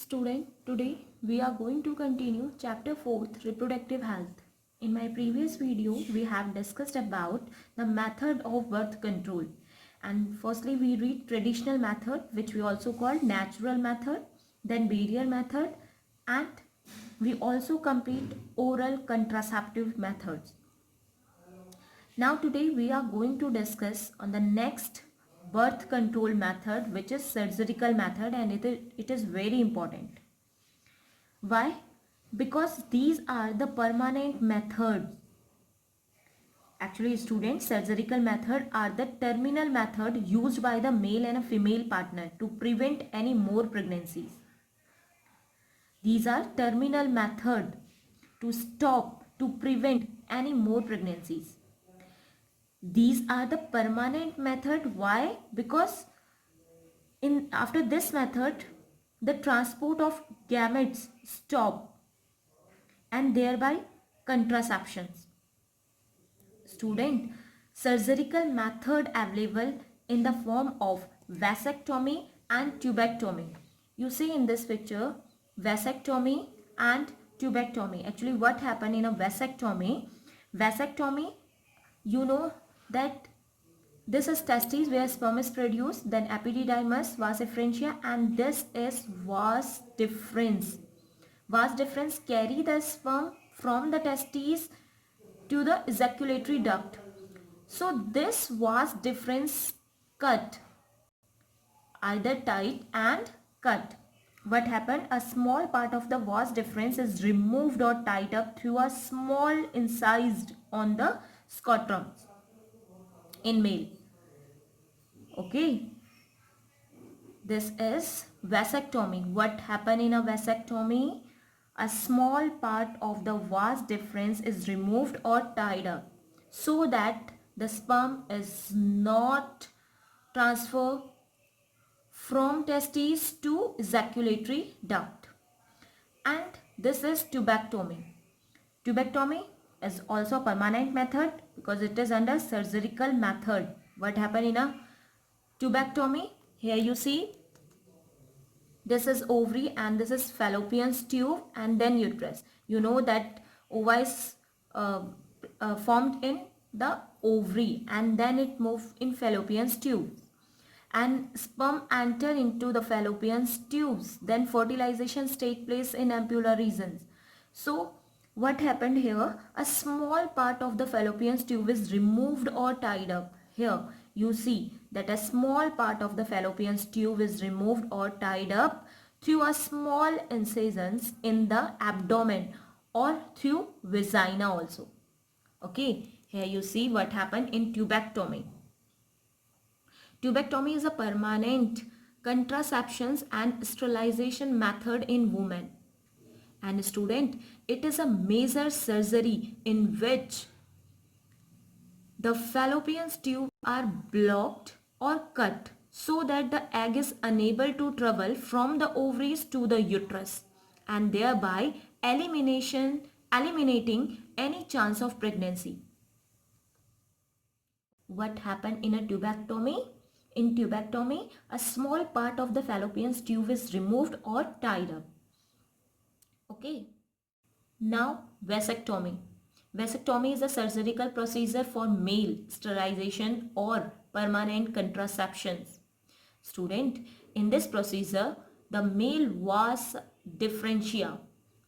Student, today we are going to continue chapter 4th, reproductive health. In my previous video, we have discussed about the method of birth control. And firstly, we read traditional method, which we also call natural method, then barrier method, and we also complete oral contraceptive methods. Now today we are going to discuss on the next birth control method, which is surgical method, and it is very important. Why? Because these are the permanent methods. Actually, students, surgical method are the terminal method used by the male and a female partner to prevent any more pregnancies. These are terminal method to prevent any more pregnancies. These are the permanent method. Why? Because after this method, the transport of gametes stop and thereby contraceptions. Student, surgical method available in the form of vasectomy and tubectomy. You see in this picture vasectomy and tubectomy. Actually, what happened in a vasectomy? Vasectomy, you know that this is testes where sperm is produced, then epididymis, vas efferentia, and this is vas deferens. Vas deferens carry the sperm from the testes to the ejaculatory duct. So this vas deferens cut, either tight and cut. What happened? A small part of the vas deferens is removed or tied up through a small incised on the scrotum in male. Okay, this is vasectomy. What happened in a vasectomy? A small part of the vas deferens is removed or tied up so that the sperm is not transferred from testes to ejaculatory duct. And this is tubectomy. Tubectomy is also a permanent method because it is under surgical method. What happened in a tubectomy? Here you see this is ovary and this is fallopian tube and then uterus. You know that ova is formed in the ovary and then it moves in fallopian tube. And sperm enter into the fallopian tubes. Then fertilizations take place in ampulla regions. So what happened here? A small part of the fallopian tube is removed or tied up. Here you see that a small part of the fallopian tube is removed or tied up through a small incisions in the abdomen or through vagina also. Okay, here you see what happened in tubectomy. Tubectomy is a permanent contraceptions and sterilization method in women. And student, it is a major surgery in which the fallopian tubes are blocked or cut so that the egg is unable to travel from the ovaries to the uterus and thereby eliminating any chance of pregnancy. What happened in a tubectomy? In tubectomy, a small part of the fallopian tube is removed or tied up. Okay. Now, vasectomy. Vasectomy is a surgical procedure for male sterilization or permanent contraceptions. Student, in this procedure, the male vas differentia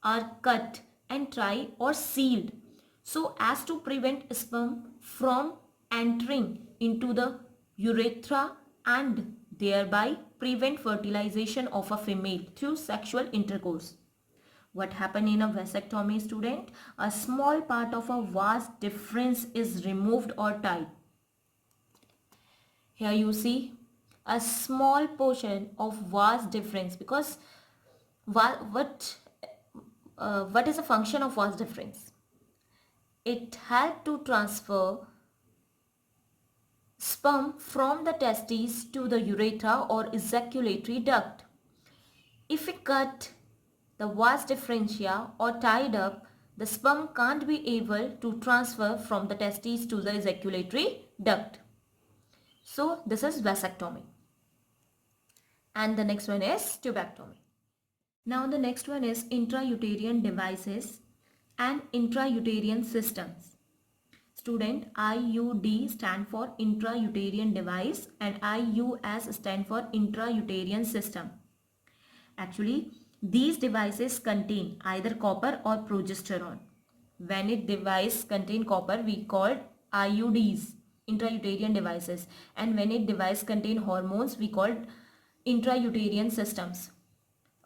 are cut and tied or sealed so as to prevent sperm from entering into the urethra and thereby prevent fertilization of a female through sexual intercourse. What happened in a vasectomy, student? A small part of a vas deferens is removed or tied. Here you see a small portion of vas deferens because what is the function of vas deferens? It helps to transfer sperm from the testes to the urethra or ejaculatory duct. If we cut the vas differentia or tied up, the sperm can't be able to transfer from the testes to the ejaculatory duct. So this is vasectomy. And the next one is tubectomy. Now the next one is intrauterine devices and intrauterine systems. Student, IUD stand for intrauterine device and IUS stand for intrauterine system. Actually, these devices contain either copper or progesterone. When a device contain copper, we call IUDs, intrauterine devices, and when a device contain hormones, we call intrauterine systems.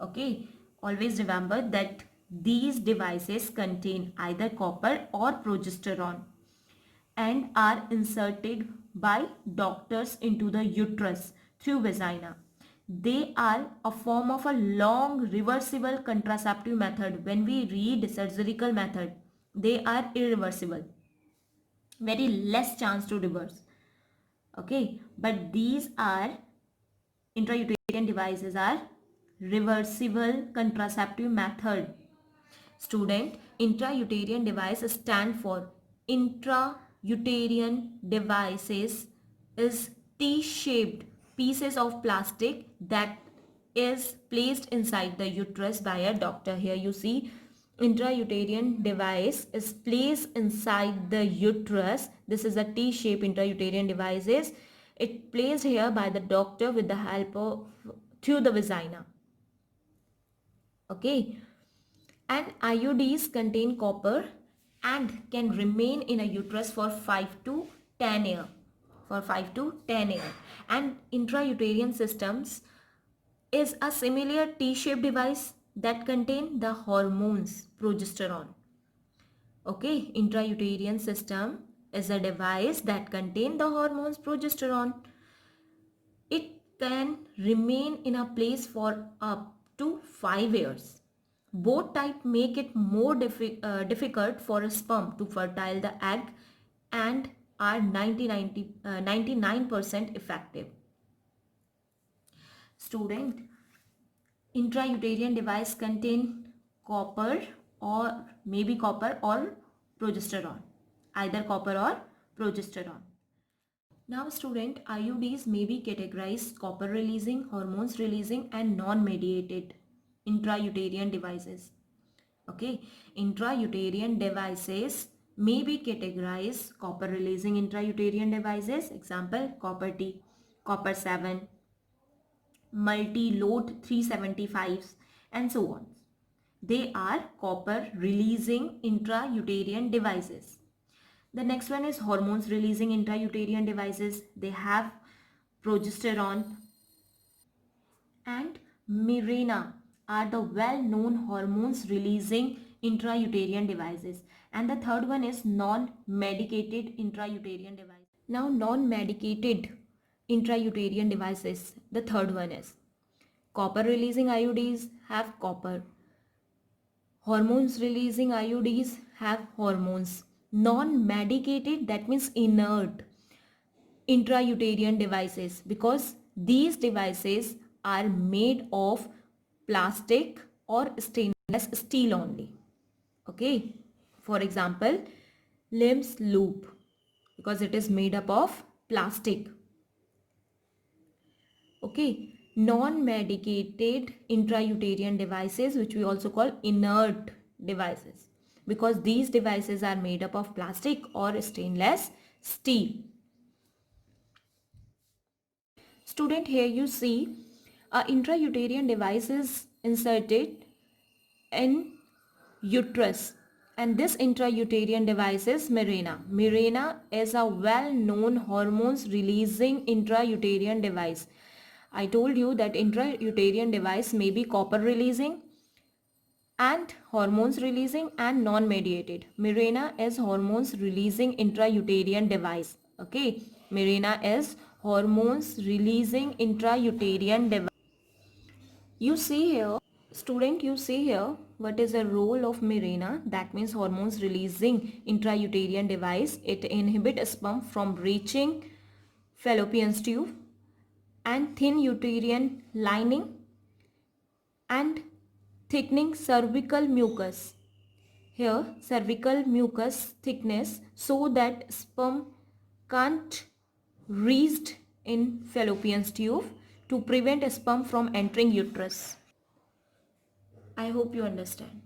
Okay, always remember that these devices contain either copper or progesterone and are inserted by doctors into the uterus through vagina. They are a form of a long reversible contraceptive method. When we read surgical method, they are irreversible. Very less chance to reverse. Okay, but these are intrauterine devices are reversible contraceptive method. Student, intrauterine device stand for intrauterine devices is T-shaped pieces of plastic that is placed inside the uterus by a doctor. Here you see intrauterine device is placed inside the uterus. This is a T-shaped intrauterine devices. It placed here by the doctor with the help of through the vagina. Okay, and IUDs contain copper and can remain in a uterus for 5 to 10 years. For 5 to 10 years. And intrauterine systems is a similar T-shaped device that contain the hormones progesterone. Okay, intrauterine system is a device that contain the hormones progesterone. It can remain in a place for up to 5 years. Both types make it more difficult for a sperm to fertile the egg and are 99% effective. Student, intrauterine device contain copper or maybe copper or progesterone. Either copper or progesterone. Now student, IUDs may be categorized copper releasing, hormones releasing and non-mediated intrauterine devices. Okay, intrauterine devices may be categorized copper releasing intrauterine devices, example copper T, copper 7, multi-load 375s and so on. They are copper releasing intrauterine devices. The next one is hormones releasing intrauterine devices. They have progesterone and Mirena are the well-known hormones releasing intrauterine devices. And the third one is non-medicated intrauterine device. Now non-medicated intrauterine devices. The third one is copper releasing IUDs have copper. Hormones releasing IUDs have hormones. Non-medicated, that means inert intrauterine devices, because these devices are made of plastic or stainless steel only. Okay, for example, limbs loop, because it is made up of plastic. Okay, non-medicated intrauterine devices, which we also call inert devices, because these devices are made up of plastic or stainless steel. Student, here you see a intrauterine device is inserted in uterus, and this intrauterine device is Mirena. Mirena is a well-known hormones releasing intrauterine device. I told you that intrauterine device may be copper releasing and hormones releasing and non-mediated. Mirena is hormones releasing intrauterine device. Okay, Mirena is hormones releasing intrauterine device. You see here, student, you see here what is the role of Mirena. That means hormones releasing intrauterine device. It inhibits sperm from reaching fallopian tube and thin uterine lining and thickening cervical mucus. Here cervical mucus thickness so that sperm can't reach in fallopian tube to prevent sperm from entering uterus. I hope you understand.